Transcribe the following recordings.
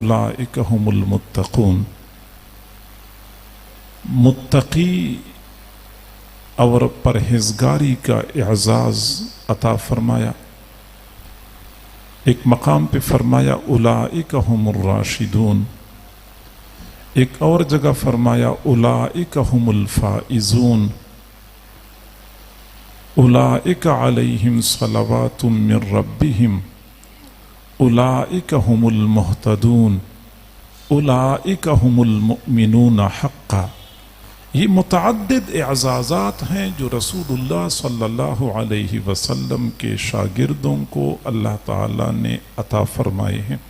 اولئک هم المتقون. متقی اور پرہیزگاری کا اعزاز عطا فرمایا. ایک مقام پہ فرمایا اولئک هم الراشدون، ایک اور جگہ فرمایا اولئک هم الفائزون، اولئک علیہم صلوات من ربہم، اولئک هم المہتدون، اولئک هم المؤمنون حقا. یہ متعدد اعزازات ہیں جو رسول اللہ صلی اللہ علیہ وسلم کے شاگردوں کو اللہ تعالیٰ نے عطا فرمائے ہیں.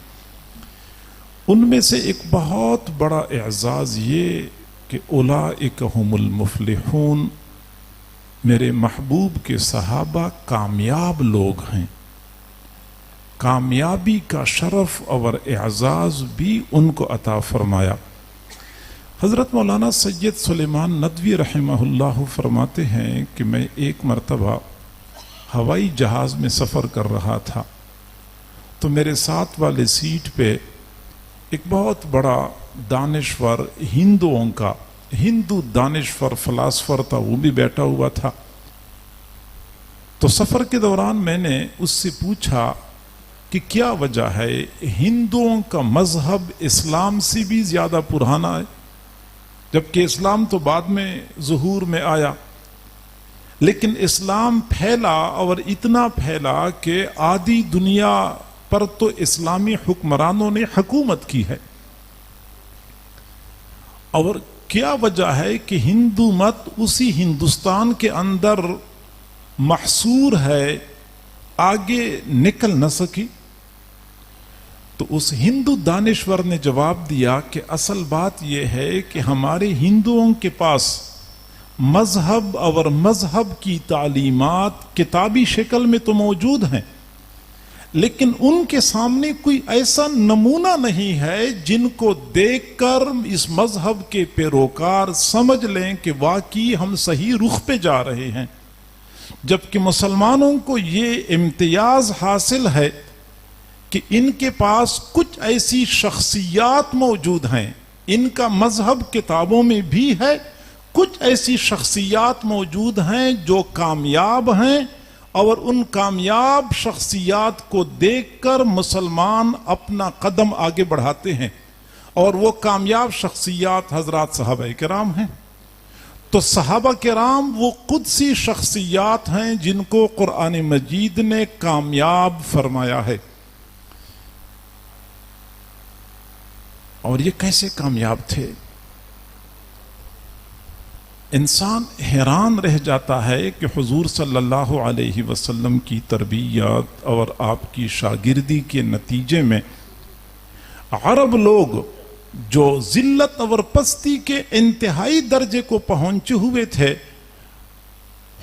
ان میں سے ایک بہت بڑا اعزاز یہ کہ اولئک هم المفلحون، میرے محبوب کے صحابہ کامیاب لوگ ہیں. کامیابی کا شرف اور اعزاز بھی ان کو عطا فرمایا. حضرت مولانا سید سلیمان ندوی رحمہ اللہ فرماتے ہیں کہ میں ایک مرتبہ ہوائی جہاز میں سفر کر رہا تھا تو میرے ساتھ والے سیٹ پہ ایک بہت بڑا دانشور ہندو دانشور فلاسفر تھا، وہ بھی بیٹھا ہوا تھا. تو سفر کے دوران میں نے اس سے پوچھا کہ کیا وجہ ہے ہندوؤں کا مذہب اسلام سے بھی زیادہ پرانا ہے، جبکہ اسلام تو بعد میں ظہور میں آیا، لیکن اسلام پھیلا اور اتنا پھیلا کہ آدھی دنیا پر تو اسلامی حکمرانوں نے حکومت کی ہے. اور کیا وجہ ہے کہ ہندو مت اسی ہندوستان کے اندر محصور ہے، آگے نکل نہ سکی؟ تو اس ہندو دانشور نے جواب دیا کہ اصل بات یہ ہے کہ ہمارے ہندوؤں کے پاس مذہب اور مذہب کی تعلیمات کتابی شکل میں تو موجود ہیں، لیکن ان کے سامنے کوئی ایسا نمونہ نہیں ہے جن کو دیکھ کر اس مذہب کے پیروکار سمجھ لیں کہ واقعی ہم صحیح رخ پہ جا رہے ہیں. جبکہ مسلمانوں کو یہ امتیاز حاصل ہے کہ ان کے پاس کچھ ایسی شخصیات موجود ہیں، ان کا مذہب کتابوں میں بھی ہے، کچھ ایسی شخصیات موجود ہیں جو کامیاب ہیں، اور ان کامیاب شخصیات کو دیکھ کر مسلمان اپنا قدم آگے بڑھاتے ہیں. اور وہ کامیاب شخصیات حضرات صحابہ کرام ہیں. تو صحابہ کرام وہ قدسی شخصیات ہیں جن کو قرآن مجید نے کامیاب فرمایا ہے. اور یہ کیسے کامیاب تھے؟ انسان حیران رہ جاتا ہے کہ حضور صلی اللہ علیہ وسلم کی تربیت اور آپ کی شاگردی کے نتیجے میں عرب لوگ جو ذلت اور پستی کے انتہائی درجے کو پہنچے ہوئے تھے،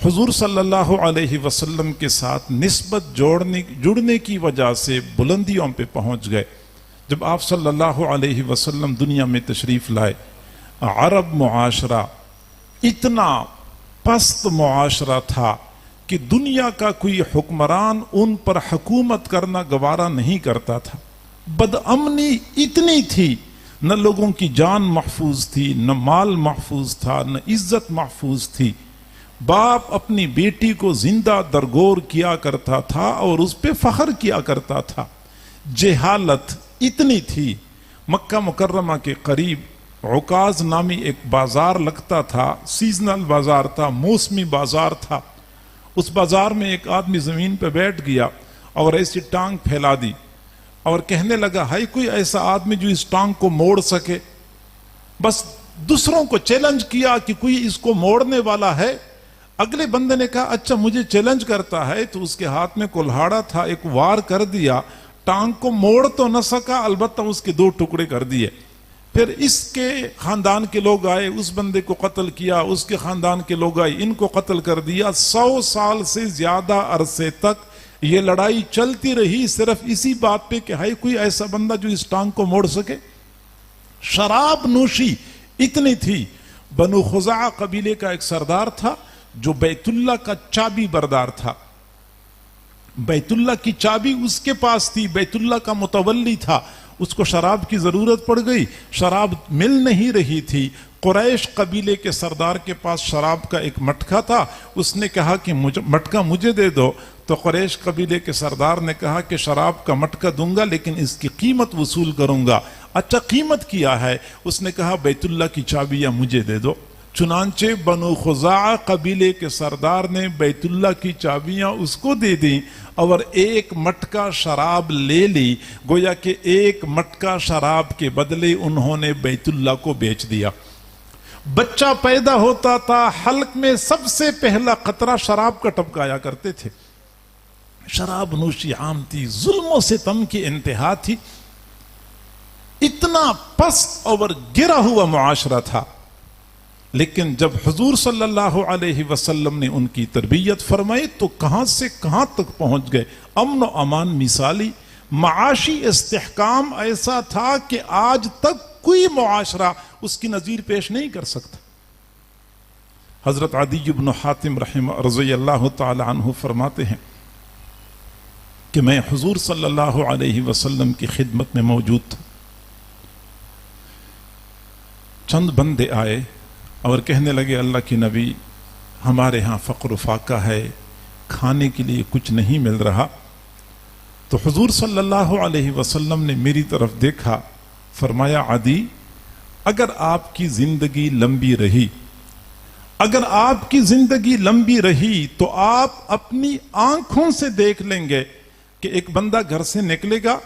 حضور صلی اللہ علیہ وسلم کے ساتھ نسبت جڑنے کی وجہ سے بلندیوں پہ پہنچ گئے. جب آپ صلی اللہ علیہ وسلم دنیا میں تشریف لائے، عرب معاشرہ اتنا پست معاشرہ تھا کہ دنیا کا کوئی حکمران ان پر حکومت کرنا گوارا نہیں کرتا تھا. بدامنی اتنی تھی، نہ لوگوں کی جان محفوظ تھی، نہ مال محفوظ تھا، نہ عزت محفوظ تھی. باپ اپنی بیٹی کو زندہ درگور کیا کرتا تھا اور اس پہ فخر کیا کرتا تھا. جہالت اتنی تھی. مکہ مکرمہ کے قریب عکاظ نامی ایک بازار لگتا تھا، سیزنل بازار تھا، موسمی بازار تھا. اس بازار میں ایک آدمی زمین پہ بیٹھ گیا اور ایسی ٹانگ پھیلا دی اور کہنے لگا ہے کوئی ایسا آدمی جو اس ٹانگ کو موڑ سکے. بس دوسروں کو چیلنج کیا کہ کوئی اس کو موڑنے والا ہے. اگلے بندے نے کہا اچھا مجھے چیلنج کرتا ہے، تو اس کے ہاتھ میں کلہاڑا تھا، ایک وار کر دیا. ٹانگ کو موڑ تو نہ سکا، البتہ اس کے 2 ٹکڑے کر دیے. پھر اس کے خاندان کے لوگ آئے، اس بندے کو قتل کیا، اس کے خاندان کے لوگ آئے، ان کو قتل کر دیا. 100 سال سے زیادہ عرصے تک یہ لڑائی چلتی رہی، صرف اسی بات پہ کہ ہے کوئی ایسا بندہ جو اس ٹانگ کو موڑ سکے. شراب نوشی اتنی تھی. بنو خزاعہ قبیلے کا ایک سردار تھا جو بیت اللہ کا چابی بردار تھا. بیت اللہ کی چابی اس کے پاس تھی، بیت اللہ کا متولی تھا. اس کو شراب کی ضرورت پڑ گئی، شراب مل نہیں رہی تھی۔ قریش قبیلے کے سردار کے پاس شراب کا ایک مٹکا تھا، اس نے کہا کہ مٹکا مجھے دے دو، تو قریش قبیلے کے سردار نے کہا کہ شراب کا مٹکا دوں گا لیکن اس کی قیمت وصول کروں گا۔ اچھا قیمت کیا ہے؟ اس نے کہا بیت اللہ کی چابیاں مجھے دے دو۔ چنانچہ بنو خزاعہ قبیلے کے سردار نے بیت اللہ کی چابیاں اس کو دے دیں اور ایک مٹکا شراب لے لی، گویا کہ ایک مٹکا شراب کے بدلے انہوں نے بیت اللہ کو بیچ دیا۔ بچہ پیدا ہوتا تھا، حلق میں سب سے پہلا قطرہ شراب کا ٹپکایا کرتے تھے۔ شراب نوشی عام تھی، ظلم و ستم کی انتہا تھی، اتنا پست اور گرا ہوا معاشرہ تھا۔ لیکن جب حضور صلی اللہ علیہ وسلم نے ان کی تربیت فرمائی تو کہاں سے کہاں تک پہنچ گئے، امن و امان مثالی، معاشی استحکام ایسا تھا کہ آج تک کوئی معاشرہ اس کی نظیر پیش نہیں کر سکتا۔ حضرت عدی بن حاتم رضی اللہ تعالی عنہ فرماتے ہیں کہ میں حضور صلی اللہ علیہ وسلم کی خدمت میں موجود تھا، چند بندے آئے اور کہنے لگے اللہ کی نبی ہمارے ہاں فقر و فاقہ ہے، کھانے کے لیے کچھ نہیں مل رہا۔ تو حضور صلی اللہ علیہ وسلم نے میری طرف دیکھا، فرمایا عدی اگر آپ کی زندگی لمبی رہی، اگر آپ کی زندگی لمبی رہی تو آپ اپنی آنکھوں سے دیکھ لیں گے کہ ایک بندہ گھر سے نکلے گا،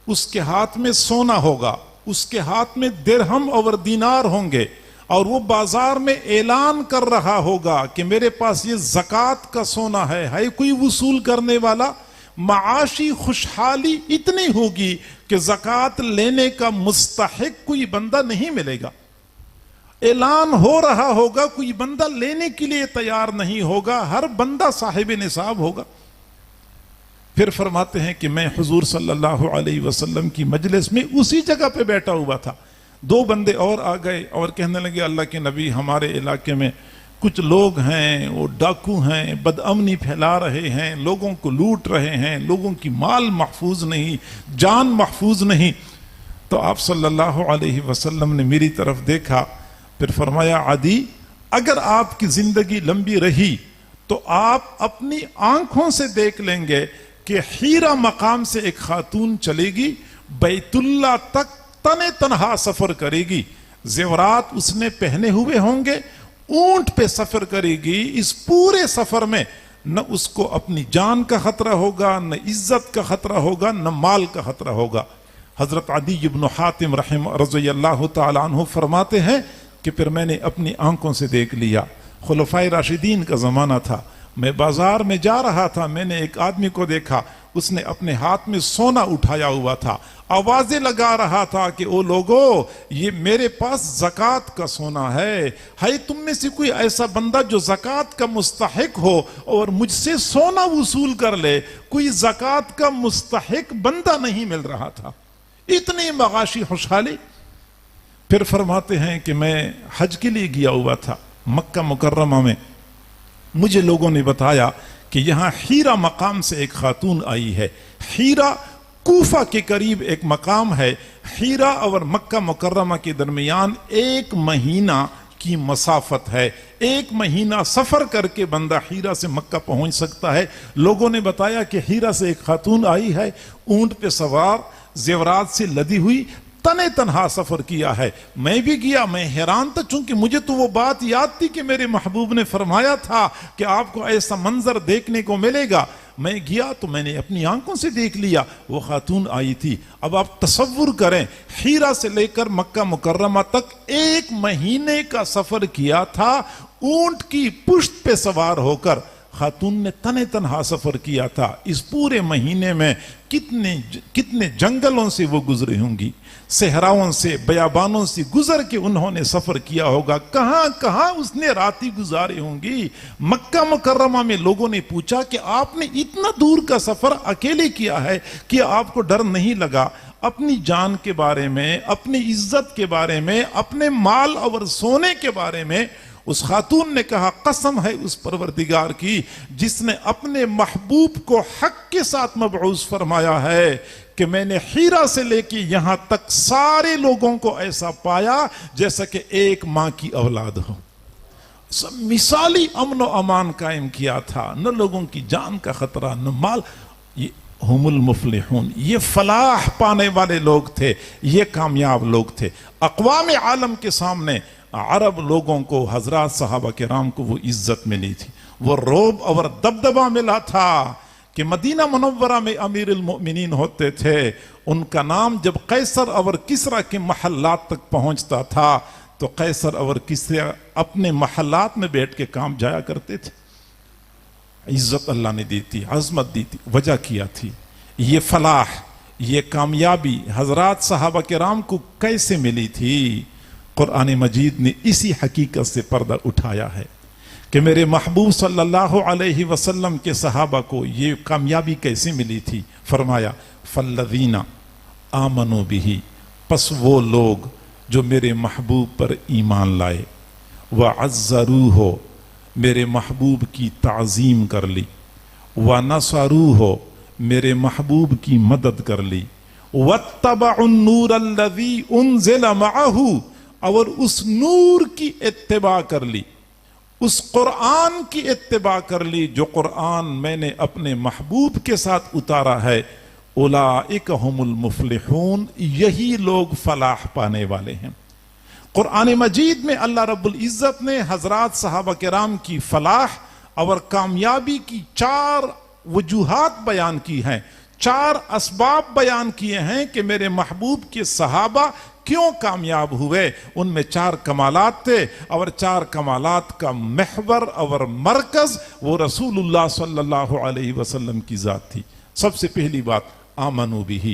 اس کے ہاتھ میں سونا ہوگا، اس کے ہاتھ میں درہم اور دینار ہوں گے، اور وہ بازار میں اعلان کر رہا ہوگا کہ میرے پاس یہ زکوٰۃ کا سونا ہے کوئی وصول کرنے والا۔ معاشی خوشحالی اتنی ہوگی کہ زکوٰۃ لینے کا مستحق کوئی بندہ نہیں ملے گا، اعلان ہو رہا ہوگا، کوئی بندہ لینے کے لیے تیار نہیں ہوگا، ہر بندہ صاحب نصاب ہوگا۔ پھر فرماتے ہیں کہ میں حضور صلی اللہ علیہ وسلم کی مجلس میں اسی جگہ پہ بیٹھا ہوا تھا، دو بندے اور آ گئے اور کہنے لگے اللہ کے نبی ہمارے علاقے میں کچھ لوگ ہیں، وہ ڈاکو ہیں، بدامنی پھیلا رہے ہیں، لوگوں کو لوٹ رہے ہیں، لوگوں کی مال محفوظ نہیں، جان محفوظ نہیں۔ تو آپ صلی اللہ علیہ وسلم نے میری طرف دیکھا، پھر فرمایا عدی اگر آپ کی زندگی لمبی رہی تو آپ اپنی آنکھوں سے دیکھ لیں گے کہ حیرہ مقام سے ایک خاتون چلے گی، بیت اللہ تک تنے تنہا سفر کرے گی، زیورات اس نے پہنے ہوئے ہوں گے، اونٹ پہ سفر کرے گی، اس پورے سفر میں نہ اس کو اپنی جان کا خطرہ ہوگا، نہ عزت کا خطرہ ہوگا، نہ مال کا خطرہ ہوگا۔ حضرت عدی بن حاتم رضی اللہ تعالی عنہ فرماتے ہیں کہ پھر میں نے اپنی آنکھوں سے دیکھ لیا، خلفائے راشدین کا زمانہ تھا، میں بازار میں جا رہا تھا، میں نے ایک آدمی کو دیکھا، اس نے اپنے ہاتھ میں سونا اٹھایا ہوا تھا، آوازیں لگا رہا تھا کہ او لوگو یہ میرے پاس زکوٰۃ کا سونا ہے تم میں سے کوئی ایسا بندہ جو زکوٰۃ کا مستحق ہو اور مجھ سے سونا وصول کر لے۔ کوئی زکوٰۃ کا مستحق بندہ نہیں مل رہا تھا، اتنی معاشی خوشحالی۔ پھر فرماتے ہیں کہ میں حج کے لیے گیا ہوا تھا مکہ مکرمہ میں، مجھے لوگوں نے بتایا کہ یہاں حیرہ مقام سے ایک خاتون آئی ہے۔ حیرہ کوفہ کے قریب ایک مقام ہے، حیرہ اور مکہ مکرمہ کے درمیان 1 مہینہ کی مسافت ہے، 1 مہینہ سفر کر کے بندہ حیرہ سے مکہ پہنچ سکتا ہے۔ لوگوں نے بتایا کہ حیرہ سے ایک خاتون آئی ہے، اونٹ پہ سوار، زیورات سے لدی ہوئی، تنے تنہا سفر کیا ہے۔ میں بھی گیا، میں حیران تھا، چونکہ مجھے تو وہ بات یاد تھی کہ میرے محبوب نے فرمایا تھا کہ آپ کو ایسا منظر دیکھنے کو ملے گا۔ میں گیا تو میں نے اپنی آنکھوں سے دیکھ لیا، وہ خاتون آئی تھی۔ اب آپ تصور کریں، حیرہ سے لے کر مکہ مکرمہ تک 1 مہینے کا سفر کیا تھا، اونٹ کی پشت پہ سوار ہو کر خاتون نے تنے تنہا سفر کیا تھا۔ اس پورے مہینے میں کتنے جنگلوں سے وہ گزری ہوں گی، صحراؤں سے، بیابانوں سے گزر کے انہوں نے سفر کیا ہوگا، کہاں کہاں اس نے راتی گزاری ہوں گی۔ مکہ مکرمہ میں لوگوں نے پوچھا کہ آپ نے اتنا دور کا سفر اکیلے کیا ہے، کہ آپ کو ڈر نہیں لگا اپنی جان کے بارے میں، اپنی عزت کے بارے میں، اپنے مال اور سونے کے بارے میں؟ اس خاتون نے کہا قسم ہے اس پروردگار کی جس نے اپنے محبوب کو حق کے ساتھ مبعوث فرمایا ہے کہ میں نے حیرہ سے لے کے یہاں تک سارے لوگوں کو ایسا پایا جیسا کہ ایک ماں کی اولاد ہو. مثالی امن و امان قائم کیا تھا، نہ لوگوں کی جان کا خطرہ نہ مال. یہ ہم المفلحون، یہ فلاح پانے والے لوگ تھے، یہ کامیاب لوگ تھے. اقوام عالم کے سامنے عرب لوگوں کو، حضرات صحابہ کرام کو وہ عزت ملی تھی، وہ رعب اور دبدبہ ملا تھا کہ مدینہ منورہ میں امیر المؤمنین ہوتے تھے. ان کا نام جب قیصر اور کسریٰ کے محلات تک پہنچتا تھا تو قیصر اور کسریٰ اپنے محلات میں بیٹھ کے کام جایا کرتے تھے. عزت اللہ نے دی تھی، عظمت دی تھی. وجہ کیا تھی؟ یہ فلاح، یہ کامیابی حضرات صحابہ کرام کو کیسے ملی تھی؟ قرآن مجید نے اسی حقیقت سے پردہ اٹھایا ہے کہ میرے محبوب صلی اللہ علیہ وسلم کے صحابہ کو یہ کامیابی کیسے ملی تھی. فرمایا فالذین آمنوا بہ، پس وہ لوگ جو میرے محبوب پر ایمان لائے، وعزروہ، میرے محبوب کی تعظیم کر لی، وَنَصَرُوهُ، میرے محبوب کی مدد کر لی، وَاتَّبَعُوا النُّورَ الَّذِي أُنزِلَ مَعَهُ، اور اس نور کی اتباع کر لی، اس قرآن کی اتباع کر لی جو قرآن میں نے اپنے محبوب کے ساتھ اتارا ہے. اولئک هم المفلحون، یہی لوگ فلاح پانے والے ہیں. قرآن مجید میں اللہ رب العزت نے حضرات صحابہ کرام کی فلاح اور کامیابی کی 4 وجوہات بیان کی ہیں، 4 اسباب بیان کیے ہیں کہ میرے محبوب کے صحابہ کیوں کامیاب ہوئے. ان میں 4 کمالات تھے اور 4 کمالات کا محور اور مرکز وہ رسول اللہ صلی اللہ علیہ وسلم کی ذات تھی. سب سے پہلی بات آمنوا بہ،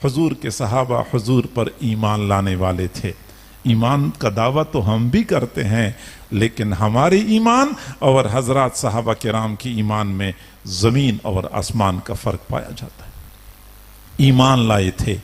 حضور کے صحابہ حضور پر ایمان لانے والے تھے. ایمان کا دعویٰ تو ہم بھی کرتے ہیں، لیکن ہماری ایمان اور حضرات صحابہ کرام کی ایمان میں زمین اور آسمان کا فرق پایا جاتا ہے. ایمان لائے تھے،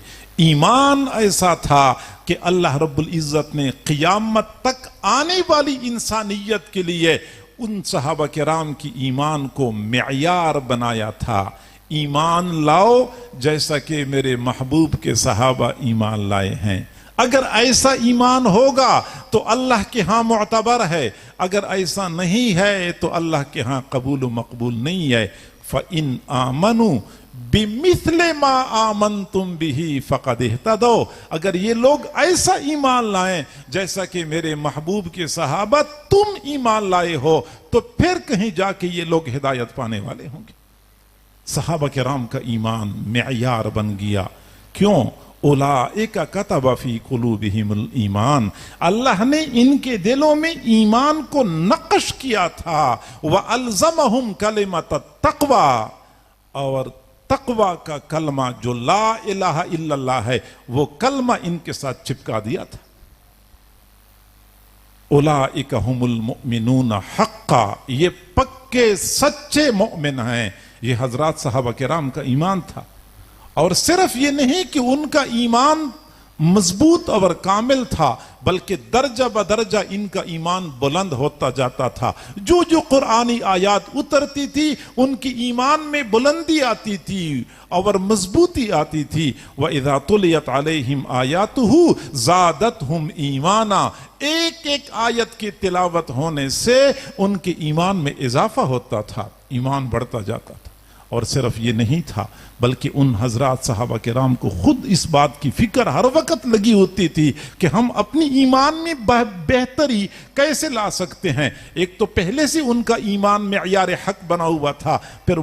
ایمان ایسا تھا کہ اللہ رب العزت نے قیامت تک آنے والی انسانیت کے لیے ان صحابہ کرام کی ایمان کو معیار بنایا تھا. ایمان لاؤ جیسا کہ میرے محبوب کے صحابہ ایمان لائے ہیں. اگر ایسا ایمان ہوگا تو اللہ کے ہاں معتبر ہے، اگر ایسا نہیں ہے تو اللہ کے ہاں قبول و مقبول نہیں ہے. فَإِنْ آمَنُوا بِمِثْلِ مَا آمَنْتُمْ بِهِ فَقَدْ اهْتَدَوْا، اگر یہ لوگ ایسا ایمان لائیں جیسا کہ میرے محبوب کے صحابہ تم ایمان لائے ہو تو پھر کہیں جا کے یہ لوگ ہدایت پانے والے ہوں گے. صحابہ کرام کا ایمان معیار بن گیا. کیوں؟ اولئک کتب فی قلوبہم الایمان، اللہ نے ان کے دلوں میں ایمان کو نقش کیا تھا. وَأَلْزَمَهُمْ كَلِمَةَ التَّقْوَى، اور تقوی کا کلمہ جو لا الہ الا اللہ ہے وہ کلمہ ان کے ساتھ چپکا دیا تھا. اولئک هم المؤمنون حقا، یہ پکے سچے مومن ہیں. یہ حضرات صحابہ کرام کا ایمان تھا. اور صرف یہ نہیں کہ ان کا ایمان مضبوط اور کامل تھا، بلکہ درجہ بدرجہ ان کا ایمان بلند ہوتا جاتا تھا. جو جو قرآنی آیات اترتی تھی ان کی ایمان میں بلندی آتی تھی اور مضبوطی آتی تھی. وَإِذَا تُلِيَتْ عَلَيْهِمْ آيَاتُهُ زَادَتْهُمْ ایمانا، ایک ایک آیت کی تلاوت ہونے سے ان کے ایمان میں اضافہ ہوتا تھا، ایمان بڑھتا جاتا تھا. اور صرف یہ نہیں تھا بلکہ ان حضرات صحابہ کرام کو خود اس بات کی فکر ہر وقت لگی ہوتی تھی کہ ہم اپنی ایمان میں بہتری کیسے لا سکتے ہیں. ایک تو پہلے سے ان کا ایمان معیار حق بنا ہوا تھا، پھر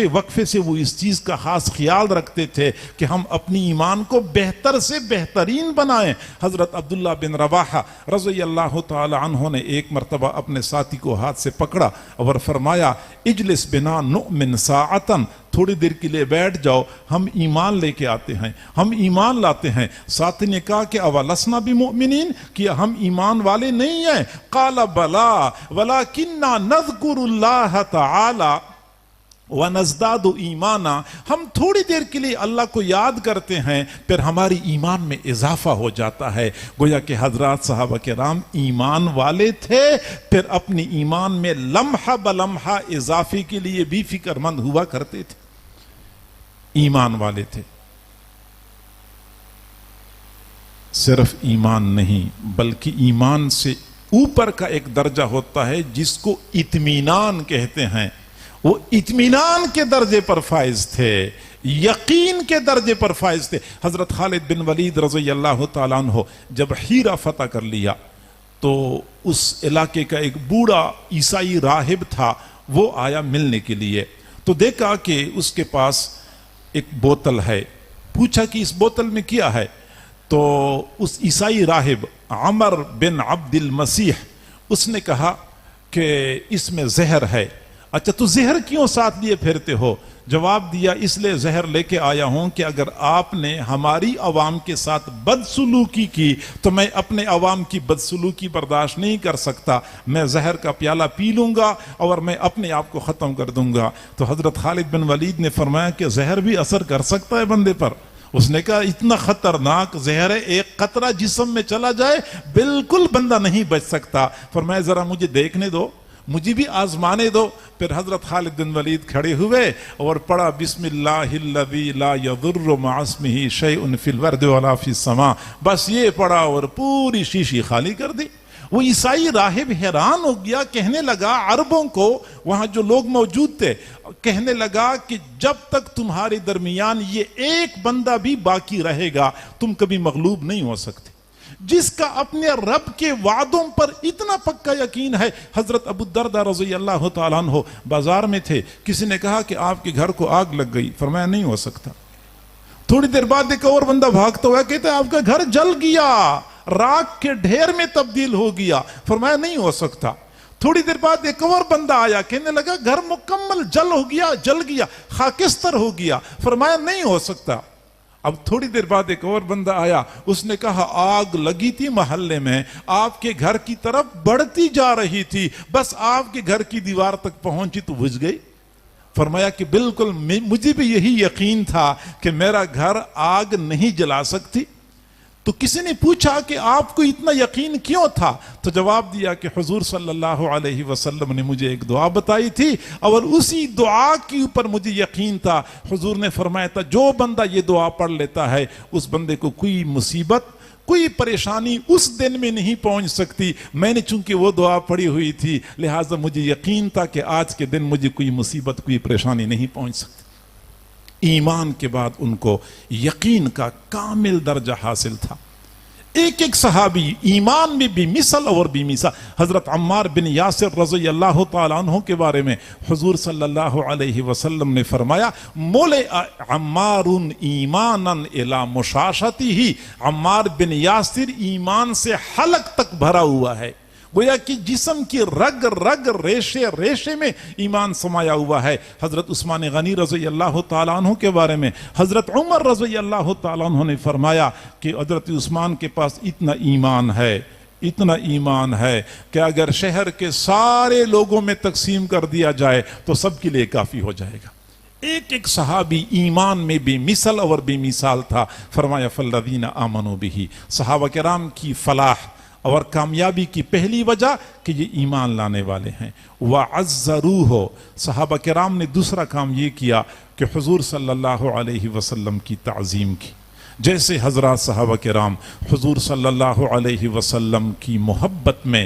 وقفے سے وہ اس چیز کا خاص خیال رکھتے تھے کہ ہم اپنی ایمان کو بہتر سے بہترین بنائیں. حضرت عبداللہ بن رواحہ رضی اللہ تعالی عنہ نے ایک مرتبہ اپنے ساتھی کو ہاتھ سے پکڑا اور فرمایا اجلس بنا نؤمن ساعتن، تھوڑی دیر کے لیے بیٹھ جاؤ، ہم ایمان لے کے آتے ہیں، ہم ایمان لاتے ہیں. ساتھی نے کہا کہ اولسنا بمؤمنین، کیا ہم ایمان والے نہیں ہیں؟ قال بلا ولکننا نذکر اللہ تعالی وَنَزْدَادُ ایمانا، ہم تھوڑی دیر کے لیے اللہ کو یاد کرتے ہیں پھر ہماری ایمان میں اضافہ ہو جاتا ہے۔ گویا کہ حضرات صحابہ کرام ایمان والے تھے، پھر اپنی ایمان میں لمحہ بلمحہ اضافے کے لیے بھی فکر مند ہوا کرتے تھے، ایمان والے تھے۔ صرف ایمان نہیں بلکہ ایمان سے اوپر کا ایک درجہ ہوتا ہے جس کو اطمینان کہتے ہیں، وہ اطمینان کے درجے پر فائز تھے، یقین کے درجے پر فائز تھے۔ حضرت خالد بن ولید رضی اللہ تعالیٰ عنہ جب ہیرا فتح کر لیا تو اس علاقے کا ایک بوڑھا عیسائی راہب تھا، وہ آیا ملنے کے لیے، تو دیکھا کہ اس کے پاس ایک بوتل ہے، پوچھا کہ اس بوتل میں کیا ہے؟ تو اس عیسائی راہب عمر بن عبد المسیح اس نے کہا کہ اس میں زہر ہے۔ اچھا تو زہر کیوں ساتھ لیے پھرتے ہو؟ جواب دیا اس لیے زہر لے کے آیا ہوں کہ اگر آپ نے ہماری عوام کے ساتھ بدسلوکی کی تو میں اپنے عوام کی بدسلوکی برداشت نہیں کر سکتا، میں زہر کا پیالہ پی لوں گا اور میں اپنے آپ کو ختم کر دوں گا۔ تو حضرت خالد بن ولید نے فرمایا کہ زہر بھی اثر کر سکتا ہے بندے پر؟ اس نے کہا اتنا خطرناک زہر ہے، ایک قطرہ جسم میں چلا جائے بالکل بندہ نہیں بچ سکتا۔ فرمایا ذرا مجھے دیکھنے دو، مجھے بھی آزمانے دو۔ پھر حضرت خالد بن ولید کھڑے ہوئے اور پڑھا بسم اللہ الذی لا یضر مع اسمہ شیء فی الارض ولا فی السماء، بس یہ پڑھا اور پوری شیشی خالی کر دی۔ وہ عیسائی راہب حیران ہو گیا، کہنے لگا عربوں کو، وہاں جو لوگ موجود تھے، کہنے لگا کہ جب تک تمہارے درمیان یہ ایک بندہ بھی باقی رہے گا تم کبھی مغلوب نہیں ہو سکتے۔ جس کا اپنے رب کے وعدوں پر اتنا پکا یقین ہے۔ حضرت ابو الدرداء رضی اللہ تعالیٰ عنہ بازار میں تھے، کسی نے کہا کہ آپ کے گھر کو آگ لگ گئی، فرمایا نہیں ہو سکتا۔ تھوڑی دیر بعد ایک اور بندہ بھاگتا ہوا کہتا ہے آپ کا گھر جل گیا، راکھ کے ڈھیر میں تبدیل ہو گیا، فرمایا نہیں ہو سکتا۔ تھوڑی دیر بعد ایک اور بندہ آیا، کہنے لگا گھر مکمل جل گیا، خاکستر ہو گیا، فرمایا نہیں ہو سکتا۔ اب تھوڑی دیر بعد ایک اور بندہ آیا، اس نے کہا آگ لگی تھی محلے میں، آپ کے گھر کی طرف بڑھتی جا رہی تھی، بس آپ کے گھر کی دیوار تک پہنچی تو بجھ گئی۔ فرمایا کہ بالکل مجھے بھی یہی یقین تھا کہ میرا گھر آگ نہیں جلا سکتی۔ تو کسی نے پوچھا کہ آپ کو اتنا یقین کیوں تھا؟ تو جواب دیا کہ حضور صلی اللہ علیہ وسلم نے مجھے ایک دعا بتائی تھی اور اسی دعا کے اوپر مجھے یقین تھا۔ حضور نے فرمایا تھا جو بندہ یہ دعا پڑھ لیتا ہے اس بندے کو کوئی مصیبت، کوئی پریشانی اس دن میں نہیں پہنچ سکتی۔ میں نے چونکہ وہ دعا پڑھی ہوئی تھی لہٰذا مجھے یقین تھا کہ آج کے دن مجھے کوئی مصیبت، کوئی پریشانی نہیں پہنچ سکتی۔ ایمان کے بعد ان کو یقین کا کامل درجہ حاصل تھا۔ ایک ایک صحابی ایمان میں بھی مثل اور بھی مثال۔ حضرت عمار بن یاسر رضی اللہ تعالیٰ عنہ کے بارے میں حضور صلی اللہ علیہ وسلم نے فرمایا مولع عمار ایمانا الی مشاشتہ، عمار بن یاسر ایمان سے حلق تک بھرا ہوا ہے، گویا کہ جسم کی رگ رگ ریشے ریشے میں ایمان سمایا ہوا ہے۔ حضرت عثمان غنی رضی اللہ تعالیٰ عنہ کے بارے میں حضرت عمر رضی اللہ تعالیٰ عنہ نے فرمایا کہ حضرت عثمان کے پاس اتنا ایمان ہے کہ اگر شہر کے سارے لوگوں میں تقسیم کر دیا جائے تو سب کے لیے کافی ہو جائے گا۔ ایک ایک صحابی ایمان میں بھی مثل اور بھی مثال تھا۔ فرمایا فالذین آمنوا بہ، صحابہ کرام کی فلاح اور کامیابی کی پہلی وجہ کہ یہ ایمان لانے والے ہیں۔ وَعَزَّرُوهُ، صحابہ کرام نے دوسرا کام یہ کیا کہ حضور صلی اللہ علیہ وسلم کی تعظیم کی۔ جیسے حضرات صحابہ کرام حضور صلی اللہ علیہ وسلم کی محبت میں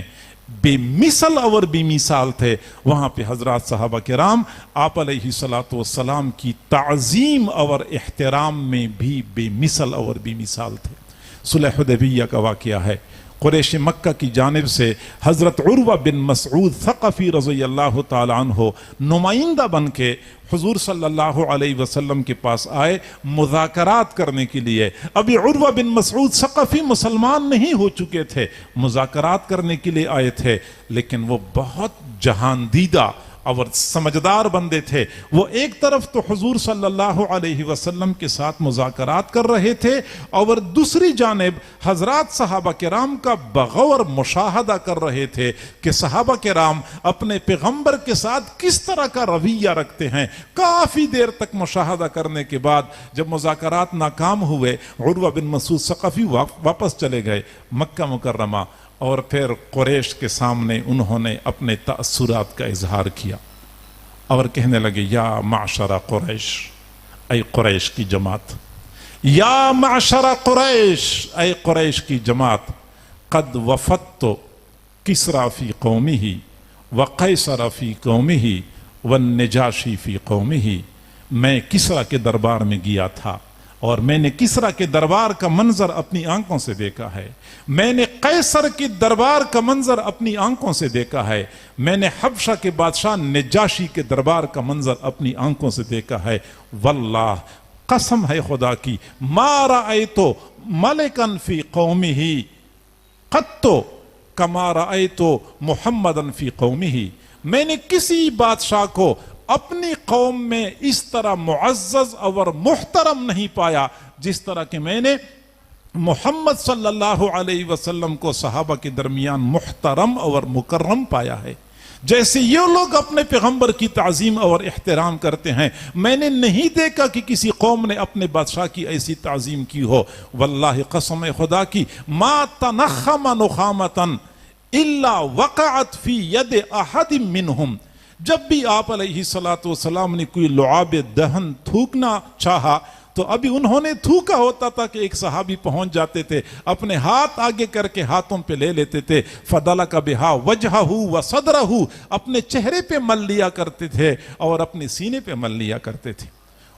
بے مثل اور بے مثال تھے، وہاں پہ حضرات صحابہ کرام آپ علیہ السلام کی تعظیم اور احترام میں بھی بے مثل اور بے مثال تھے۔ صلح حدیبیہ کا واقعہ ہے، قریش مکہ کی جانب سے حضرت عروہ بن مسعود ثقفی رضی اللہ تعالیٰ عنہ نمائندہ بن کے حضور صلی اللہ علیہ وسلم کے پاس آئے مذاکرات کرنے کے لیے۔ ابھی عروہ بن مسعود ثقفی مسلمان نہیں ہو چکے تھے، مذاکرات کرنے کے لیے آئے تھے، لیکن وہ بہت جہاندیدہ اور سمجھدار بندے تھے، وہ ایک طرف تو حضور صلی اللہ علیہ وسلم کے ساتھ مذاکرات کر رہے تھے اور دوسری جانب حضرات صحابہ کرام کا بغور مشاہدہ کر رہے تھے کہ صحابہ کرام اپنے پیغمبر کے ساتھ کس طرح کا رویہ رکھتے ہیں۔ کافی دیر تک مشاہدہ کرنے کے بعد جب مذاکرات ناکام ہوئے، عروہ بن مسعود ثقفی واپس چلے گئے مکہ مکرمہ، اور پھر قریش کے سامنے انہوں نے اپنے تأثرات کا اظہار کیا اور کہنے لگے یا معشر قریش، اے قریش کی جماعت، یا معشر قریش، اے قریش کی جماعت، قد وفدت کسری فی قومہ وقیصر فی قومہ والنجاشی فی قومہ، میں کسری کے دربار میں گیا تھا اور میں نے کسری کے دربار کا منظر اپنی آنکھوں سے دیکھا ہے، میں نے قیصر کے دربار کا منظر اپنی آنکھوں سے دیکھا ہے، میں نے حبشہ کے بادشاہ نجاشی کے دربار کا منظر اپنی آنکھوں سے دیکھا ہے، واللہ قسم ہے خدا کی، ما رأیت ملکا فی قومہ قط کما رأیت محمدا فی قومہ، میں نے کسی بادشاہ کو اپنی قوم میں اس طرح معزز اور محترم نہیں پایا جس طرح کہ میں نے محمد صلی اللہ علیہ وسلم کو صحابہ کے درمیان محترم اور مکرم پایا ہے۔ جیسے یہ لوگ اپنے پیغمبر کی تعظیم اور احترام کرتے ہیں، میں نے نہیں دیکھا کہ کسی قوم نے اپنے بادشاہ کی ایسی تعظیم کی ہو۔ واللہ قسم خدا کی، ما تنخم نخامتا الا وقعت فی ید احد منہم، جب بھی آپ علیہ السلام نے کوئی لعاب دہن تھوکنا چاہا تو ابھی انہوں نے تھوکا ہوتا تھا کہ ایک صحابی پہنچ جاتے تھے، اپنے ہاتھ آگے کر کے ہاتھوں پہ لے لیتے تھے، فَدَلَكَ بِهَا وَجْهَهُ وَصَدْرَهُ، اپنے چہرے پہ مل لیا کرتے تھے اور اپنے سینے پہ مل لیا کرتے تھے۔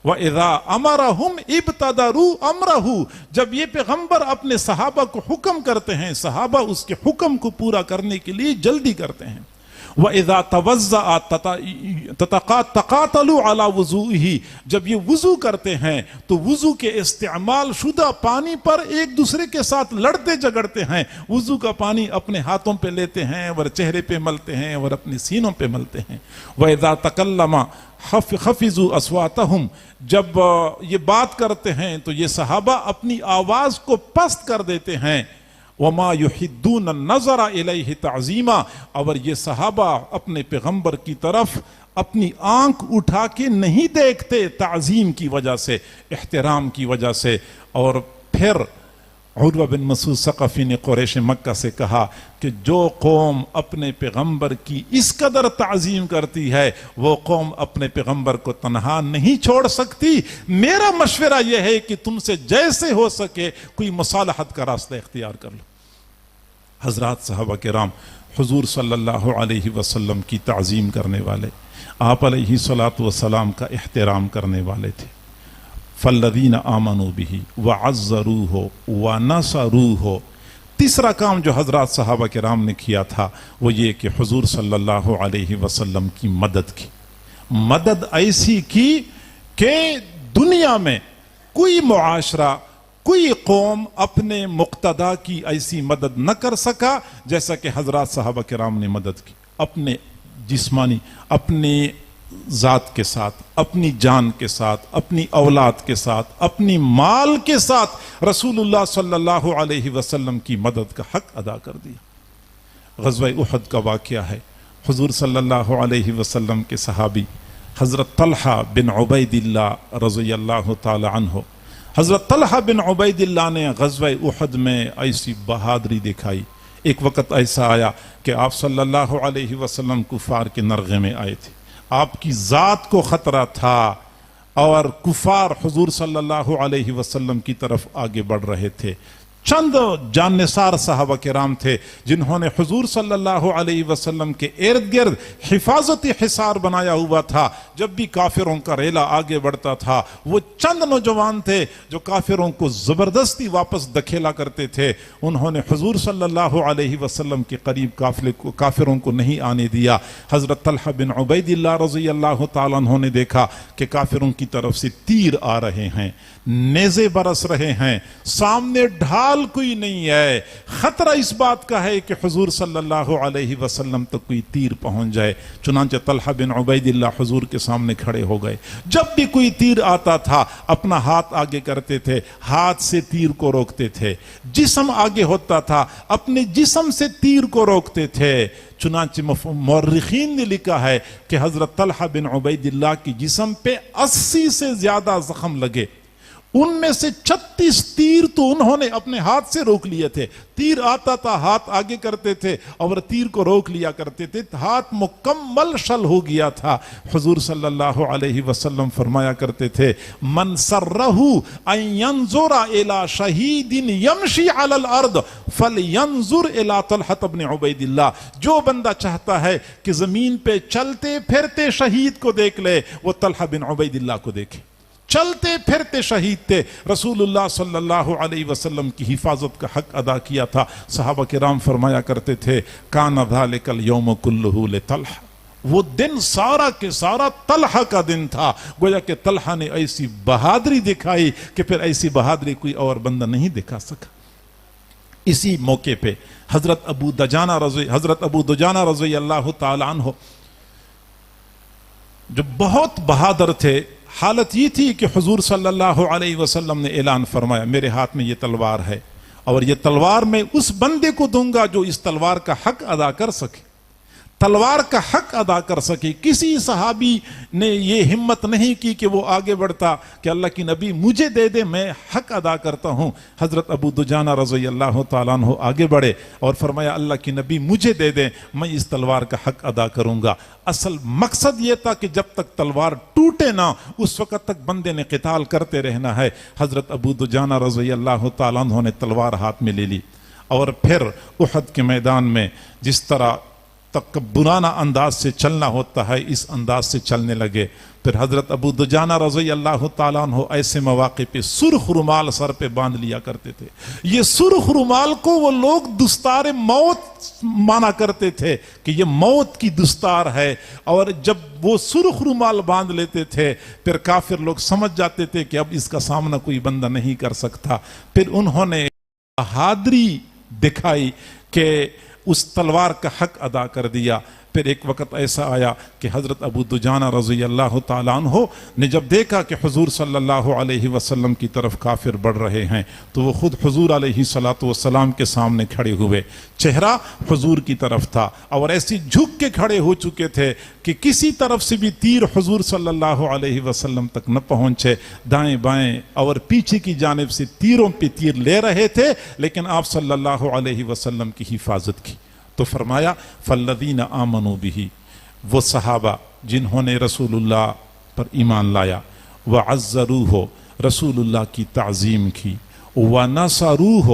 وَإِذَا أَمَرَهُمْ ابْتَدَرُوا أَمْرَهُ، جب یہ پیغمبر اپنے صحابہ کو حکم کرتے ہیں، صحابہ اس کے حکم کو پورا کرنے کے لیے جلدی کرتے ہیں۔ وَإِذَا تَوَزَّعَ تَقَاتَلُوا عَلَى وُضُوئِهِ، جب یہ وضو کرتے ہیں تو وضو کے استعمال شدہ پانی پر ایک دوسرے کے ساتھ لڑتے جگڑتے ہیں، وضو کا پانی اپنے ہاتھوں پہ لیتے ہیں اور چہرے پہ ملتے ہیں اور اپنے سینوں پہ ملتے ہیں۔ وَإِذَا تَكَلَّمَ خَفِضُوا أَصْوَاتَهُمْ، جب یہ بات کرتے ہیں تو یہ صحابہ اپنی آواز کو پست کر دیتے ہیں۔ وَمَا يُحِدُّونَ النَّظَرَ إِلَيْهِ تَعْظِيمًا، اور یہ صحابہ اپنے پیغمبر کی طرف اپنی آنکھ اٹھا کے نہیں دیکھتے تعظیم کی وجہ سے، احترام کی وجہ سے۔ اور پھر عروہ بن مسعود ثقفی نے قریش مکہ سے کہا کہ جو قوم اپنے پیغمبر کی اس قدر تعظیم کرتی ہے وہ قوم اپنے پیغمبر کو تنہا نہیں چھوڑ سکتی، میرا مشورہ یہ ہے کہ تم سے جیسے ہو سکے کوئی مصالحت کا راستہ اختیار کر لو۔ حضرات صحابہ کرام حضور صلی اللہ علیہ وسلم کی تعظیم کرنے والے، آپ علیہ السلام کا احترام کرنے والے تھے۔ فَالَّذِينَ آمَنُوا بِهِ وَعَزَّرُوهُ وَنَصَرُوهُ، تیسرا کام جو حضرات صحابہ کرام نے کیا تھا وہ یہ کہ حضور صلی اللہ علیہ وسلم کی مدد کی، مدد ایسی کی کہ دنیا میں کوئی معاشرہ، کوئی قوم اپنے مقتدا کی ایسی مدد نہ کر سکا جیسا کہ حضرات صحابہ کرام نے مدد کی، اپنے جسمانی، اپنے ذات کے ساتھ، اپنی جان کے ساتھ، اپنی اولاد کے ساتھ، اپنی مال کے ساتھ رسول اللہ صلی اللہ علیہ وسلم کی مدد کا حق ادا کر دیا۔ غزوہ احد کا واقعہ ہے، حضور صلی اللہ علیہ وسلم کے صحابی حضرت طلحہ بن عبید اللہ رضی اللہ تعالی عنہ، حضرت طلحہ بن عبید اللہ نے غزوہ احد میں ایسی بہادری دکھائی۔ ایک وقت ایسا آیا کہ آپ صلی اللہ علیہ وسلم کفار کے نرغے میں آئے تھے، آپ کی ذات کو خطرہ تھا اور کفار حضور صلی اللہ علیہ وسلم کی طرف آگے بڑھ رہے تھے۔ چند جان نثار صحابہ کرام تھے جنہوں نے حضور صلی اللہ علیہ وسلم کے ارد گرد حفاظتی حصار بنایا ہوا تھا۔ جب بھی کافروں کا ریلا آگے بڑھتا تھا وہ چند نوجوان تھے جو کافروں کو زبردستی واپس دکھیلا کرتے تھے، انہوں نے حضور صلی اللہ علیہ وسلم کے قریب کافروں کو نہیں آنے دیا۔ حضرت طلحہ بن عبید اللہ رضی اللہ تعالیٰ عنہ نے دیکھا کہ کافروں کی طرف سے تیر آ رہے ہیں، نیزے برس رہے ہیں، سامنے ڈھال حال کوئی نہیں ہے، خطرہ اس بات کا ہے کہ حضور صلی اللہ علیہ وسلم تک کوئی تیر پہنچ جائے۔ چنانچہ طلحہ بن عبید اللہ حضور کے سامنے کھڑے ہو گئے۔ جب بھی کوئی تیر آتا تھا اپنا ہاتھ آگے کرتے تھے، ہاتھ سے تیر کو روکتے تھے۔ جسم آگے ہوتا تھا، اپنے جسم سے تیر کو روکتے تھے۔ چنانچہ مورخین نے لکھا ہے کہ حضرت طلحہ بن عبید اللہ کی جسم پہ 80 سے زیادہ زخم لگے، ان میں سے 36 تیر تو انہوں نے اپنے ہاتھ سے روک لیے تھے۔ تیر آتا تھا، ہاتھ آگے کرتے تھے اور تیر کو روک لیا کرتے تھے، ہاتھ مکمل شل ہو گیا تھا۔ حضور صلی اللہ علیہ وسلم فرمایا کرتے تھے من سرہ ان ینظر الی شہید یمشی علی الارض فلینظر الی طلحہ بن عبید اللہ، جو بندہ چاہتا ہے کہ زمین پہ چلتے پھرتے شہید کو دیکھ لے وہ طلحہ بن عبید اللہ کو دیکھے۔ چلتے پھرتے شہید تھے، رسول اللہ صلی اللہ علیہ وسلم کی حفاظت کا حق ادا کیا تھا۔ صحابہ کرام فرمایا کرتے تھے کان ذالک الیوم کلہ لطلحہ، وہ دن سارا کے سارا طلحہ کا دن تھا۔ گویا کہ طلحہ نے ایسی بہادری دکھائی کہ پھر ایسی بہادری کوئی اور بندہ نہیں دکھا سکا۔ اسی موقع پہ حضرت ابو دجانہ رضی اللہ تعالیٰ عنہ جو بہت بہادر تھے، حالت یہ تھی کہ حضور صلی اللہ علیہ وسلم نے اعلان فرمایا میرے ہاتھ میں یہ تلوار ہے اور یہ تلوار میں اس بندے کو دوں گا جو اس تلوار کا حق ادا کر سکے، تلوار کا حق ادا کر سکے۔ کسی صحابی نے یہ ہمت نہیں کی کہ وہ آگے بڑھتا کہ اللہ کی نبی مجھے دے دے میں حق ادا کرتا ہوں۔ حضرت ابو دجانہ رضی اللہ تعالیٰ عنہ آگے بڑھے اور فرمایا اللہ کی نبی مجھے دے دیں، میں اس تلوار کا حق ادا کروں گا۔ اصل مقصد یہ تھا کہ جب تک تلوار ٹوٹے نہ اس وقت تک بندے نے قتال کرتے رہنا ہے۔ حضرت ابو دجانہ رضی اللہ تعالیٰ عنہ نے تلوار ہاتھ میں لے لی اور پھر احد کے میدان میں جس طرح تکبرانہ انداز سے چلنا ہوتا ہے اس انداز سے چلنے لگے۔ پھر حضرت ابو دجانہ رضی اللہ تعالیٰ عنہ ایسے مواقع پہ سرخ رومال سر پہ باندھ لیا کرتے تھے۔ یہ سرخ رومال کو وہ لوگ دستار موت مانا کرتے تھے کہ یہ موت کی دستار ہے، اور جب وہ سرخ رومال باندھ لیتے تھے پھر کافر لوگ سمجھ جاتے تھے کہ اب اس کا سامنا کوئی بندہ نہیں کر سکتا۔ پھر انہوں نے بہادری دکھائی کہ اس تلوار کا حق ادا کر دیا۔ پھر ایک وقت ایسا آیا کہ حضرت ابو دجانہ رضی اللہ تعالیٰ عنہ نے جب دیکھا کہ حضور صلی اللہ علیہ وسلم کی طرف کافر بڑھ رہے ہیں تو وہ خود حضور علیہ السلام کے سامنے کھڑے ہوئے، چہرہ حضور کی طرف تھا اور ایسی جھک کے کھڑے ہو چکے تھے کہ کسی طرف سے بھی تیر حضور صلی اللہ علیہ وسلم تک نہ پہنچے۔ دائیں بائیں اور پیچھے کی جانب سے تیروں پہ تیر لے رہے تھے لیکن آپ صلی اللہ علیہ وسلم کی حفاظت کی۔ تو فرمایا فالذین آمنوا بہ، وہ صحابہ جنہوں نے رسول اللہ پر ایمان لایا، وعزروہ، رسول اللہ کی تعظیم کی، ونصروہ،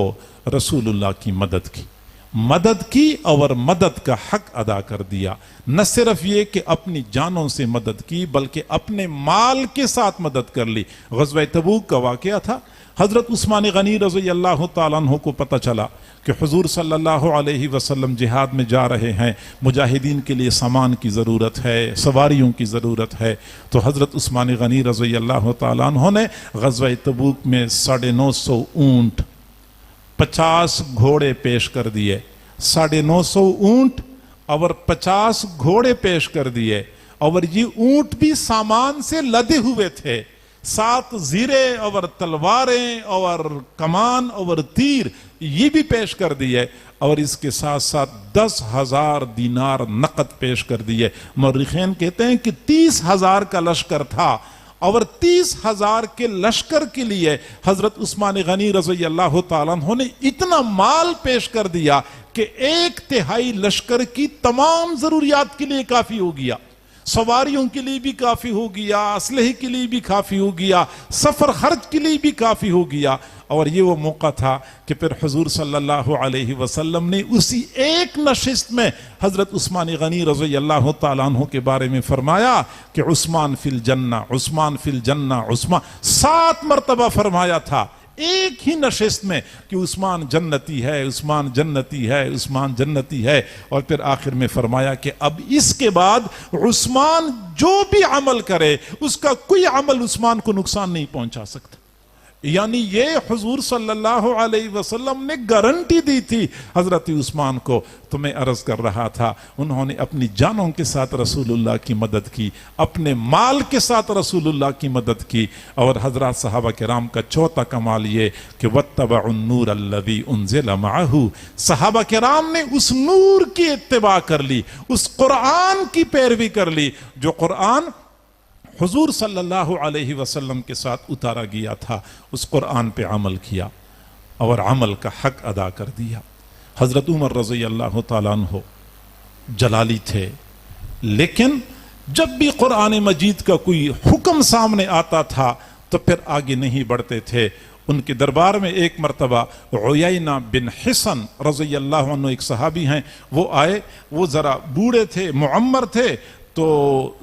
رسول اللہ کی مدد کی اور مدد کا حق ادا کر دیا۔ نہ صرف یہ کہ اپنی جانوں سے مدد کی بلکہ اپنے مال کے ساتھ مدد کر لی۔ غزوہ تبوک کا واقعہ تھا، حضرت عثمان غنی رضی اللہ تعالیٰ عنہ کو پتہ چلا کہ حضور صلی اللہ علیہ وسلم جہاد میں جا رہے ہیں، مجاہدین کے لیے سامان کی ضرورت ہے، سواریوں کی ضرورت ہے، تو حضرت عثمان غنی رضی اللہ تعالیٰ عنہ نے غزوہ تبوک میں 950 اونٹ، 50 گھوڑے پیش کر دیے، 950 اونٹ اور 50 گھوڑے پیش کر دیے، اور یہ اونٹ بھی سامان سے لدے ہوئے تھے، 7 زیرے اور تلواریں اور کمان اور تیر یہ بھی پیش کر دیے، اور اس کے ساتھ ساتھ 10,000 دینار نقد پیش کر دیے۔ مورخین کہتے ہیں کہ 30,000 کا لشکر تھا، اور 30,000 کے لشکر کے لیے حضرت عثمان غنی رضی اللہ تعالیٰ عنہ نے اتنا مال پیش کر دیا کہ 1/3 لشکر کی تمام ضروریات کے لیے کافی ہو گیا، سواریوں کے لیے بھی کافی ہو گیا، اسلحے کے لیے بھی کافی ہو گیا، سفر خرچ کے لیے بھی کافی ہو گیا۔ اور یہ وہ موقع تھا کہ پھر حضور صلی اللہ علیہ وسلم نے اسی ایک نشست میں حضرت عثمان غنی رضی اللہ تعالیٰ عنہ کے بارے میں فرمایا کہ عثمان فی الجنہ، عثمان فی الجنہ، عثمان 7 مرتبہ فرمایا تھا ایک ہی نشست میں کہ عثمان جنتی ہے، عثمان جنتی ہے، عثمان جنتی ہے۔ اور پھر آخر میں فرمایا کہ اب اس کے بعد عثمان جو بھی عمل کرے اس کا کوئی عمل عثمان کو نقصان نہیں پہنچا سکتا۔ یعنی یہ حضور صلی اللہ علیہ وسلم نے گارنٹی دی تھی حضرت عثمان کو. تو میں عرض کر رہا تھا انہوں نے اپنی جانوں کے ساتھ رسول اللہ کی مدد کی, اپنے مال کے ساتھ رسول اللہ کی مدد کی. اور حضرات صحابہ کرام کا چوتھا کمال یہ کہ وَاتَّبَعُوا النُّورَ الَّذِي أُنزِلَ مَعَهُ, صحابہ کرام نے اس نور کی اتباع کر لی, اس قرآن کی پیروی کر لی جو قرآن حضور صلی اللہ علیہ وسلم کے ساتھ اتارا گیا تھا. اس قرآن پہ عمل کیا اور عمل کا حق ادا کر دیا. حضرت عمر رضی اللہ تعالیٰ عنہ جلالی تھے, لیکن جب بھی قرآن مجید کا کوئی حکم سامنے آتا تھا تو پھر آگے نہیں بڑھتے تھے. ان کے دربار میں ایک مرتبہ عیینہ بن حصن رضی اللہ عنہ ایک صحابی ہیں, وہ آئے. وہ ذرا بوڑھے تھے, معمر تھے, تو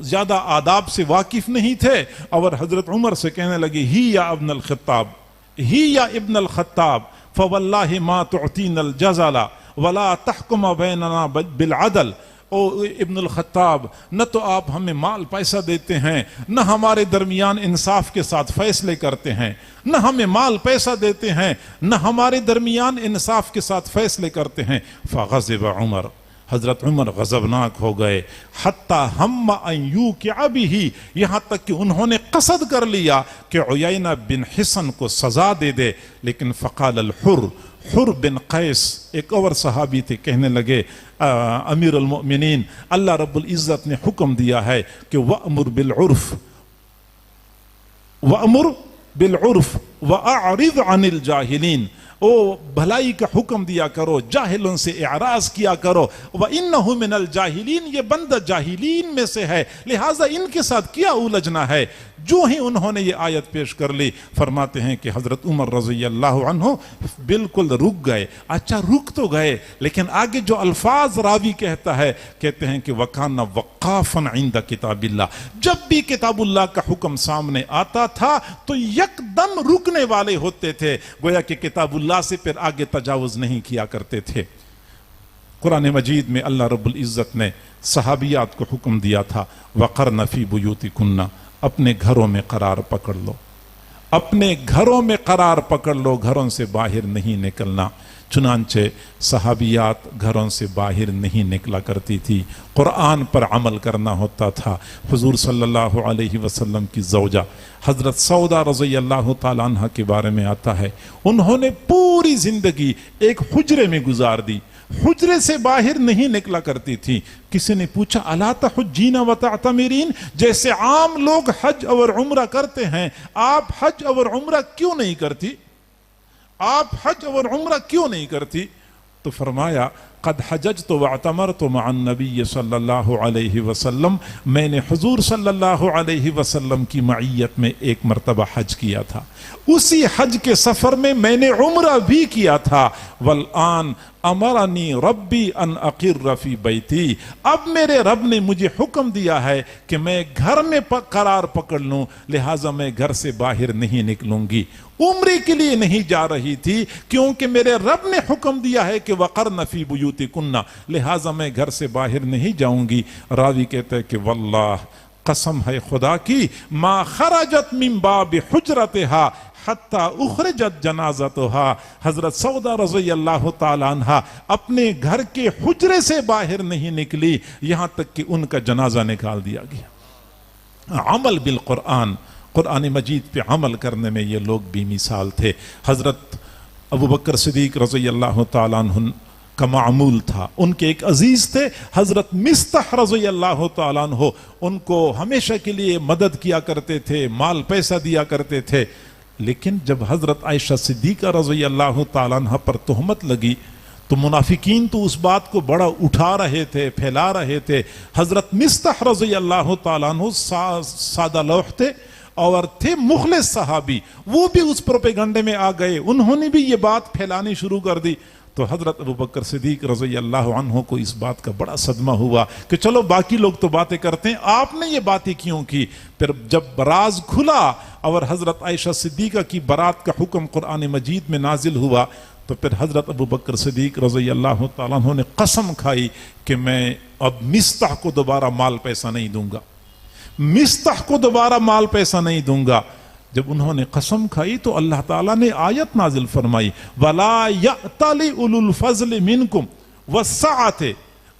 زیادہ آداب سے واقف نہیں تھے, اور حضرت عمر سے کہنے لگے ہی یا ابن الخطاب, ہی یا ابن الخطاب فواللہ ما تعطین الجزل ولا تحکم بیننا بالعدل. او ابن الخطاب, نہ تو آپ ہمیں مال پیسہ دیتے ہیں, نہ ہمارے درمیان انصاف کے ساتھ فیصلے کرتے ہیں, نہ ہمیں مال پیسہ دیتے ہیں, نہ ہمارے درمیان انصاف کے ساتھ فیصلے کرتے ہیں. فغضب عمر, حضرت عمر غضبناک ہو گئے. حتی ہم ان یوقع بہ, یہاں تک کہ انہوں نے قصد کر لیا کہ عیینہ بن حصن کو سزا دے دے. لیکن فقال الحر, حر بن قیس ایک اور صحابی تھے, کہنے لگے امیر المؤمنین, اللہ رب العزت نے حکم دیا ہے کہ وَأْمُرْ بِالْعُرْفِ وَأَعْرِضْ عَنِ الْجَاهِلِينَ, او بھلائی کا حکم دیا کرو, جاہلوں سے اعراض کیا کرو. وَإِنَّهُ مِنَ الْجَاهِلِينَ, یہ بندہ جاہلین میں سے ہے, لہٰذا ان کے ساتھ کیا الجھنا ہے. جو ہی انہوں نے یہ آیت پیش کر لی, فرماتے ہیں کہ حضرت عمر رضی اللہ عنہ بالکل رک گئے. اچھا رک تو گئے, لیکن آگے جو الفاظ راوی کہتا ہے, کہتے ہیں کہ وَكَانَ وَقَّافًا عِنْدَ كِتَابِ اللَّهِ, جب بھی کتاب اللہ کا حکم سامنے آتا تھا تو یک دم رکنے والے ہوتے تھے, گویا کہ کتاب اللہ سے پھر آگے تجاوز نہیں کیا کرتے تھے. قرآن مجید میں اللہ رب العزت نے صحابیات کو حکم دیا تھا وَقَرْنَ فِي بُيُوتِكُنَّ, اپنے گھروں میں قرار پکڑ لو, اپنے گھروں میں قرار پکڑ لو, گھروں سے باہر نہیں نکلنا. چنانچہ صحابیات گھروں سے باہر نہیں نکلا کرتی تھی, قرآن پر عمل کرنا ہوتا تھا. حضور صلی اللہ علیہ وسلم کی زوجہ حضرت سودا رضی اللہ تعالیٰ عنہ کے بارے میں آتا ہے, انہوں نے پوری زندگی ایک حجرے میں گزار دی, حجرے سے باہر نہیں نکلا کرتی تھی. کسی نے پوچھا الا تحجین وتعتمرین, جیسے عام لوگ حج اور عمرہ کرتے ہیں, آپ حج اور عمرہ کیوں نہیں کرتی, آپ حج اور عمرہ کیوں نہیں کرتی؟ تو فرمایا قد حججت واعتمرت مع النبی صلی اللہ علیہ وسلم, میں نے حضور صلی اللہ علیہ وسلم کی معیت میں ایک مرتبہ حج کیا تھا, اسی حج کے سفر میں میں نے عمرہ بھی کیا تھا. والآن امرنی ربی ان اقر فی بیتی, اب میرے رب نے مجھے حکم دیا ہے کہ میں گھر میں قرار پکڑ لوں, لہٰذا میں گھر سے باہر نہیں نکلوں گی. عمرے کے لیے نہیں جا رہی تھی کیونکہ میرے رب نے حکم دیا ہے کہ وقرن فی بیوتکن, لہٰذا میں گھر سے باہر نہیں جاؤں گی. راوی کہتے ہیں کہ واللہ, قسم ہے خدا کی, ما خرجت من باب حجرتها حتی اخرجت جنازتها, حضرت سودا رضی اللہ تعالی عنہ اپنے گھر کے حجرے سے باہر نہیں نکلی یہاں تک کہ ان کا جنازہ نکال دیا گیا. عمل بالقرآن, قرآن مجید پہ عمل کرنے میں یہ لوگ بھی مثال تھے. حضرت ابو بکر صدیق رضی اللہ تعالیٰ عنہ کا معمول تھا, ان کے ایک عزیز تھے حضرت مصطح رضی اللہ تعالیٰ عنہ, ان کو ہمیشہ کے لیے مدد کیا کرتے تھے, مال پیسہ دیا کرتے تھے. لیکن جب حضرت عائشہ صدیقہ رضی اللہ تعالیٰ عنہ پر تہمت لگی تو منافقین تو اس بات کو بڑا اٹھا رہے تھے, پھیلا رہے تھے. حضرت مصطح رضی اللہ تعالیٰ عنہ سادہ لوح تھے اور تھے مخلص صحابی, وہ بھی اس پروپیگنڈے میں آ گئے, انہوں نے بھی یہ بات پھیلانی شروع کر دی. تو حضرت ابو بکر صدیق رضی اللہ عنہ کو اس بات کا بڑا صدمہ ہوا کہ چلو باقی لوگ تو باتیں کرتے ہیں, آپ نے یہ باتیں کیوں کی؟ پھر جب راز کھلا اور حضرت عائشہ صدیقہ کی برات کا حکم قرآن مجید میں نازل ہوا تو پھر حضرت ابو بکر صدیق رضی اللہ تعالیٰ عنہ نے قسم کھائی کہ میں اب مصطح کو دوبارہ مال پیسہ نہیں دوں گا, مصطح کو دوبارہ مال پیسہ نہیں دوں گا. جب انہوں نے قسم کھائی تو اللہ تعالیٰ نے آیت نازل فرمائی وَلَا يَأْتَلِ أُولُو الْفَضْلِ مِنْكُمْ وَالسَّعَةِ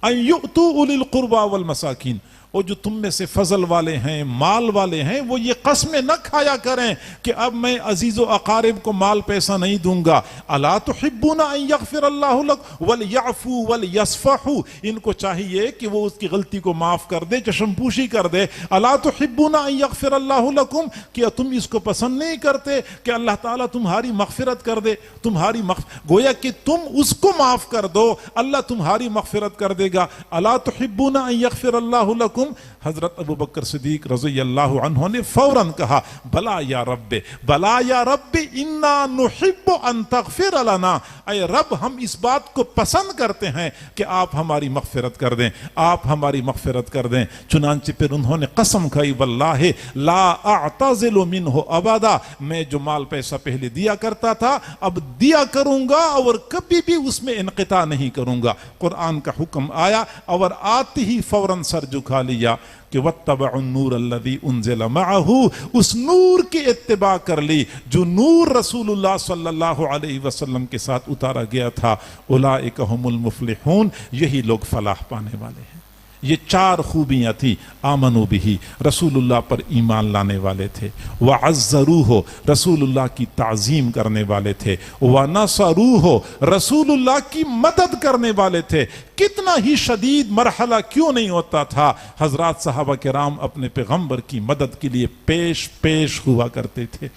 أَن يُؤْتُوا أُولِي الْقُرْبَى وَالْمَسَاكِينَ، اور جو تم میں سے فضل والے ہیں، مال والے ہیں، وہ یہ قسمیں نہ کھایا کریں کہ اب میں عزیز و اقارب کو مال پیسہ نہیں دوں گا۔ الا تحبون ان یغفر اللہ لکم ولیعفوا ولیصفحوا، ان کو چاہیے کہ وہ اس کی غلطی کو معاف کر دے، چشم پوشی کر دے۔ الا تحبون ان یغفر اللہ لکم، کیا تم اس کو پسند نہیں کرتے کہ اللہ تعالیٰ تمہاری مغفرت کر دے؟ گویا کہ تم اس کو معاف کر دو، اللہ تمہاری مغفرت کر دے گا۔ الا تحبون ان یغفر اللہ لکم، حضرت ابو بکر صدیق رضی اللہ عنہ نے فوراً کہا بلا یا رب، بلا یا رب انا نحب ان تغفر لنا، اے رب ہم اس بات کو پسند کرتے ہیں کہ آپ ہماری مغفرت کر دیں، آپ ہماری مغفرت کر دیں۔ چنانچہ پھر انہوں نے قسم کھائی واللہ لا اعتزل منہ ابدا، میں جو مال پیسہ پہلے دیا کرتا تھا اب دیا کروں گا اور کبھی بھی اس میں انقطاع نہیں کروں گا۔ قرآن کا حکم آیا اور آتے ہی فوراً سر جھکا لیا کہ وَاتَّبَعُوا النُّورَ الَّذِي أُنزِلَ مَعَهُ، اس نور کی اتباع کر لی جو نور رسول اللہ صلی اللہ علیہ وسلم کے ساتھ اتارا گیا تھا۔ اولئک هم المفلحون، یہی لوگ فلاح پانے والے ہیں۔ یہ چار خوبیاں تھی، آمنوا بہ، رسول اللہ پر ایمان لانے والے تھے، وعزروہ، رسول اللہ کی تعظیم کرنے والے تھے، ونصروہ، رسول اللہ کی مدد کرنے والے تھے۔ کتنا ہی شدید مرحلہ کیوں نہیں ہوتا تھا، حضرات صحابہ کرام اپنے پیغمبر کی مدد کے لیے پیش ہوا کرتے تھے۔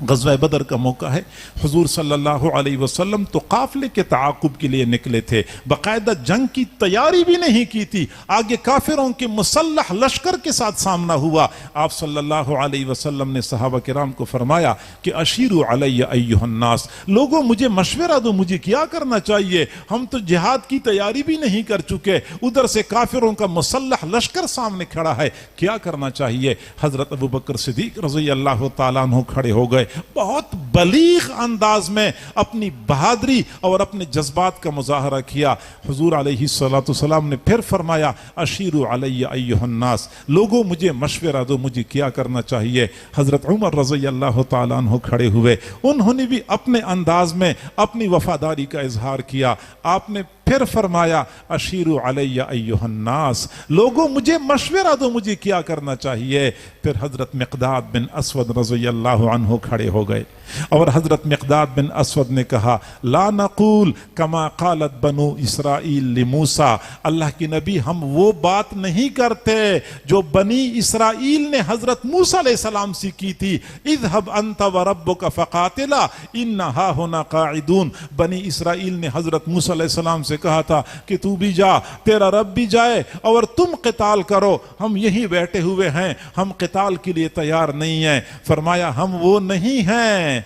غزوہ بدر کا موقع ہے، حضور صلی اللہ علیہ وسلم تو قافلے کے تعاقب کے لیے نکلے تھے، باقاعدہ جنگ کی تیاری بھی نہیں کی تھی، آگے کافروں کے مسلح لشکر کے ساتھ سامنا ہوا۔ آپ صلی اللہ علیہ وسلم نے صحابہ کرام کو فرمایا کہ اشیروا علی ایھا الناس، لوگوں مجھے مشورہ دو، مجھے کیا کرنا چاہیے، ہم تو جہاد کی تیاری بھی نہیں کر چکے، ادھر سے کافروں کا مسلح لشکر سامنے کھڑا ہے، کیا کرنا چاہیے؟ حضرت ابو بکر صدیق رضی اللہ تعالیٰ عنہ کھڑے ہو گئے، بہت بلیغ انداز میں اپنی بہادری اور اپنے جذبات کا مظاہرہ کیا۔ حضور علیہ الصلوۃ والسلام نے پھر فرمایا اشیروا علی ایھا الناس، لوگوں مجھے مشورہ دو، مجھے کیا کرنا چاہیے؟ حضرت عمر رضی اللہ تعالیٰ عنہ کھڑے ہوئے، انہوں نے بھی اپنے انداز میں اپنی وفاداری کا اظہار کیا۔ آپ نے پھر فرمایا اشیروا علی ایھا الناس، لوگوں مجھے مشورہ دو، مجھے کیا کرنا چاہیے؟ پھر حضرت مقداد بن اسود رضی اللہ عنہ کھڑے ہو گئے اور حضرت مقداد بن اسود نے کہا لا نقول کما قالت بنو اسرائیل لموسیٰ، اللہ کی نبی ہم وہ بات نہیں کرتے جو بنی اسرائیل نے حضرت موسیٰ علیہ السلام سے کی تھی، اذهب انت وربک فقاتلا انا ہاہنا قاعدون۔ بنی اسرائیل نے حضرت موسیٰ علیہ السلام سے کہا تھا کہ تو بھی جا، تیرا رب بھی جائے اور تم قتال کرو، ہم یہی بیٹھے ہوئے ہیں، ہم قتال کے لیے تیار نہیں ہیں۔ فرمایا ہم وہ نہیں ہیں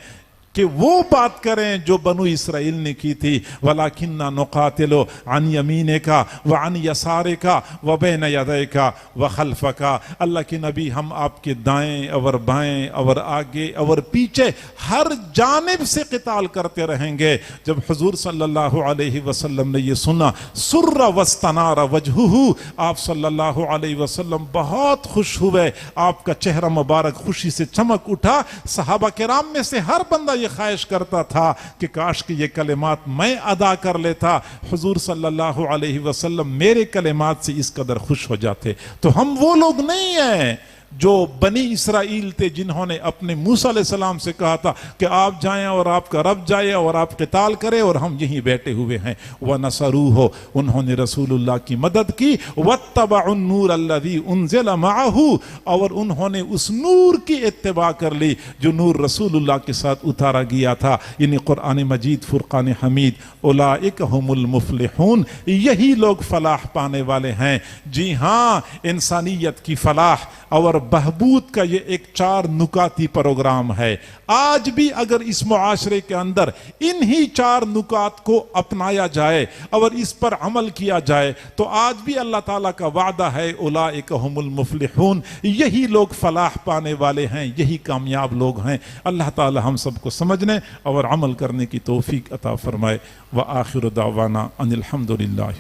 کہ وہ بات کریں جو بنو اسرائیل نے کی تھی، وَلَكِنَّا نُقَاتِلُ عَنْ يَمِينِكَ وَعَنْ يَسَارِكَ وَبَيْنَ يَدَيْكَ وَخَلْفَكَ، اللہ کے نبی ہم آپ کے دائیں اور بائیں اور آگے اور پیچھے ہر جانب سے قتال کرتے رہیں گے۔ جب حضور صلی اللہ علیہ وسلم نے یہ سنا سر واستنار وجہہ، آپ صلی اللہ علیہ وسلم بہت خوش ہوئے، آپ کا چہرہ مبارک خوشی سے چمک اٹھا۔ صحابہ کرام میں سے ہر بندہ یہ خواہش کرتا تھا کہ کاش کہ یہ کلمات میں ادا کر لیتا، حضور صلی اللہ علیہ وسلم میرے کلمات سے اس قدر خوش ہو جاتے۔ تو ہم وہ لوگ نہیں ہیں جو بنی اسرائیل تھے جنہوں نے اپنے موسیٰ علیہ السلام سے کہا تھا کہ آپ جائیں اور آپ کا رب جائے اور آپ قتال کریں اور ہم یہیں بیٹھے ہوئے ہیں۔ وَنَصَرُوهُ، انہوں نے رسول اللہ کی مدد کی، وَاتَّبَعُوا النُّورَ الَّذِي أُنزِلَ مَعَهُ، اور انہوں نے اس نور کی اتباع کر لی جو نور رسول اللہ کے ساتھ اتارا گیا تھا، یعنی قرآن مجید، فرقان حمید۔ اولئک هم المفلحون، یہی لوگ فلاح پانے والے ہیں۔ جی ہاں، انسانیت کی فلاح اور بہبود کا یہ ایک 4 نکاتی پروگرام ہے۔ آج بھی اگر اس معاشرے کے اندر انہی 4 نکات کو اپنایا جائے اور اس پر عمل کیا جائے تو آج بھی اللہ تعالیٰ کا وعدہ ہے اولئک هم المفلحون، یہی لوگ فلاح پانے والے ہیں، یہی کامیاب لوگ ہیں۔ اللہ تعالیٰ ہم سب کو سمجھنے اور عمل کرنے کی توفیق عطا فرمائے۔ وآخر دعوانا ان الحمد للہ۔